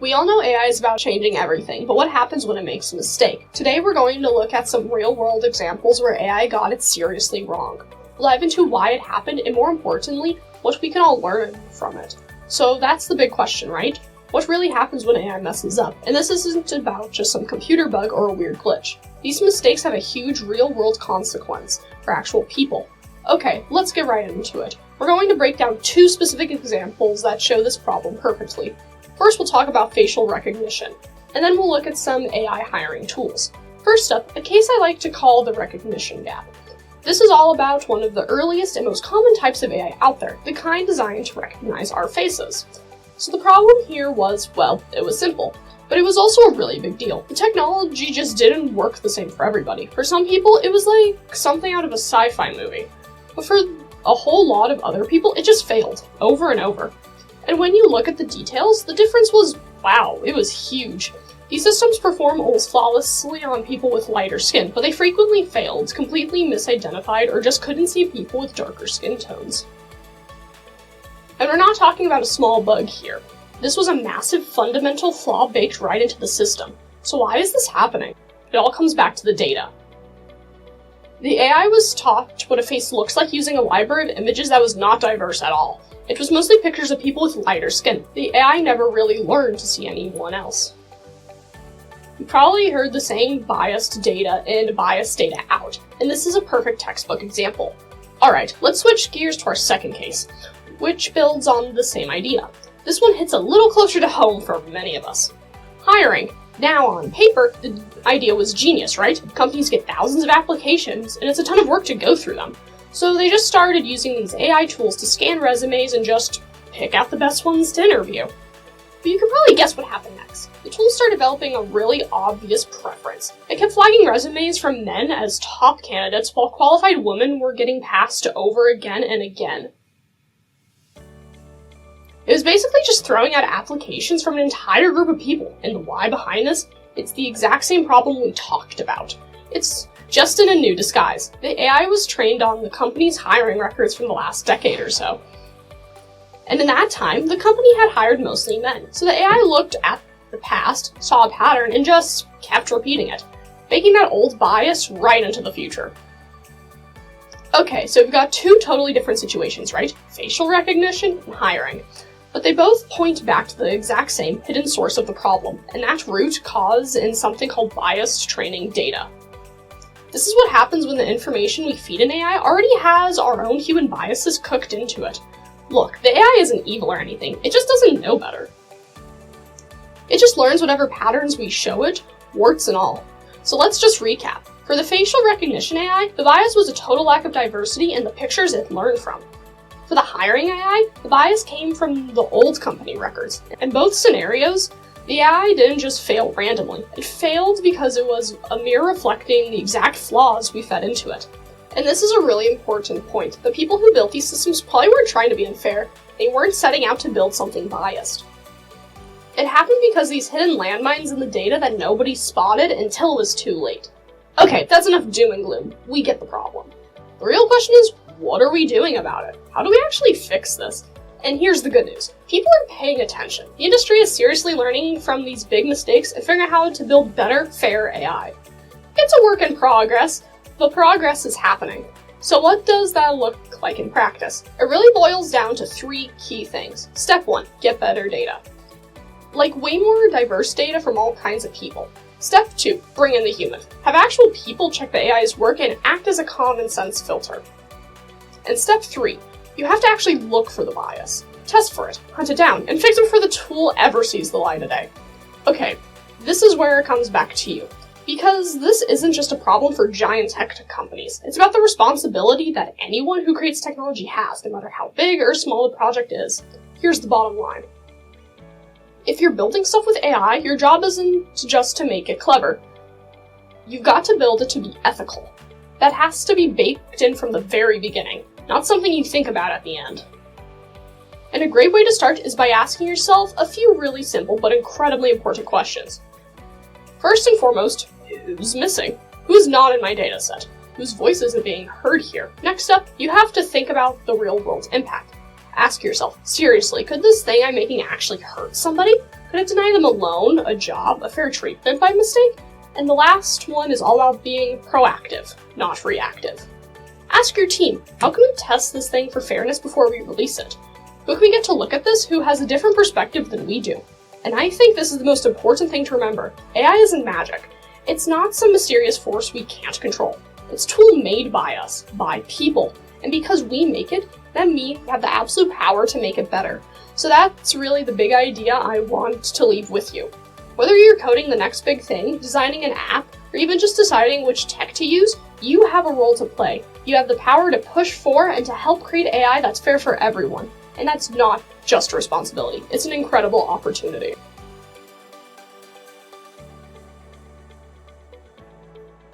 We all know AI is about changing everything, but what happens when it makes a mistake? Today we're going to look at some real-world examples where AI got it seriously wrong. We'll dive into why it happened and, more importantly, what we can all learn from it. So that's the big question, right? What really happens when AI messes up? And this isn't about just some computer bug or a weird glitch. These mistakes have a huge real-world consequence for actual people. Okay, let's get right into it. We're going to break down two specific examples that show this problem perfectly. First, we'll talk about facial recognition, and then we'll look at some AI hiring tools. First up, a case I like to call the recognition gap. This is all about one of the earliest and most common types of AI out there, the kind designed to recognize our faces. So the problem here was, well, it was simple, but it was also a really big deal. The technology just didn't work the same for everybody. For some people, it was like something out of a sci-fi movie, but for a whole lot of other people, it just failed, over and over. And when you look at the details, the difference was, wow, it was huge. These systems perform almost flawlessly on people with lighter skin, but they frequently failed, completely misidentified, or just couldn't see people with darker skin tones. And we're not talking about a small bug here. This was a massive fundamental flaw baked right into the system. So why is this happening? It all comes back to the data. The AI was taught what a face looks like using a library of images that was not diverse at all. It was mostly pictures of people with lighter skin. The AI never really learned to see anyone else. You probably heard the saying biased data in, biased data out, and this is a perfect textbook example. Alright, let's switch gears to our second case, which builds on the same idea. This one hits a little closer to home for many of us. Hiring. Now, on paper, the idea was genius, right? Companies get thousands of applications, and it's a ton of work to go through them. So they just started using these AI tools to scan resumes and just pick out the best ones to interview. But you can probably guess what happened next. The tools started developing a really obvious preference. It kept flagging resumes from men as top candidates while qualified women were getting passed over again and again. It was basically just throwing out applications from an entire group of people, and the why behind this? It's the exact same problem we talked about. It's just in a new disguise. The AI was trained on the company's hiring records from the last decade or so. And in that time, the company had hired mostly men, so the AI looked at the past, saw a pattern, and just kept repeating it, baking that old bias right into the future. Okay, so we've got two totally different situations, right? Facial recognition and hiring. But they both point back to the exact same hidden source of the problem, and that's root cause in something called biased training data. This is what happens when the information we feed an AI already has our own human biases cooked into it. Look, the AI isn't evil or anything, it just doesn't know better. It just learns whatever patterns we show it, warts and all. So let's just recap. For the facial recognition AI, the bias was a total lack of diversity in the pictures it learned from. For the hiring AI, the bias came from the old company records. In both scenarios, the AI didn't just fail randomly. It failed because it was a mirror reflecting the exact flaws we fed into it. And this is a really important point. The people who built these systems probably weren't trying to be unfair. They weren't setting out to build something biased. It happened because these hidden landmines in the data that nobody spotted until it was too late. Okay, that's enough doom and gloom. We get the problem. The real question is, what are we doing about it? How do we actually fix this? And here's the good news. People are paying attention. The industry is seriously learning from these big mistakes and figuring out how to build better, fair AI. It's a work in progress, but progress is happening. So what does that look like in practice? It really boils down to three key things. Step 1, get better data. Like way more diverse data from all kinds of people. Step 2, bring in the human. Have actual people check the AI's work and act as a common sense filter. And step 3, you have to actually look for the bias. Test for it, hunt it down, and fix it before the tool ever sees the light of day. Okay, this is where it comes back to you. Because this isn't just a problem for giant tech companies. It's about the responsibility that anyone who creates technology has, no matter how big or small the project is. Here's the bottom line. If you're building stuff with AI, your job isn't just to make it clever. You've got to build it to be ethical. That has to be baked in from the very beginning, not something you think about at the end. And a great way to start is by asking yourself a few really simple but incredibly important questions. First and foremost, who's missing? Who's not in my dataset? Whose voice isn't being heard here? Next up, you have to think about the real world impact. Ask yourself, seriously, could this thing I'm making actually hurt somebody? Could Could it deny them a loan, a job, a fair treatment by mistake? And the last one is all about being proactive, not reactive. Ask your team, how can we test this thing for fairness before we release it? Who can we get to look at this who has a different perspective than we do? And I think this is the most important thing to remember. AI isn't magic. It's not some mysterious force we can't control. It's a tool made by us, by people. And because we make it, that means we have the absolute power to make it better. So that's really the big idea I want to leave with you. Whether you're coding the next big thing, designing an app, or even just deciding which tech to use, you have a role to play. You have the power to push for and to help create AI that's fair for everyone. And that's not just a responsibility, it's an incredible opportunity.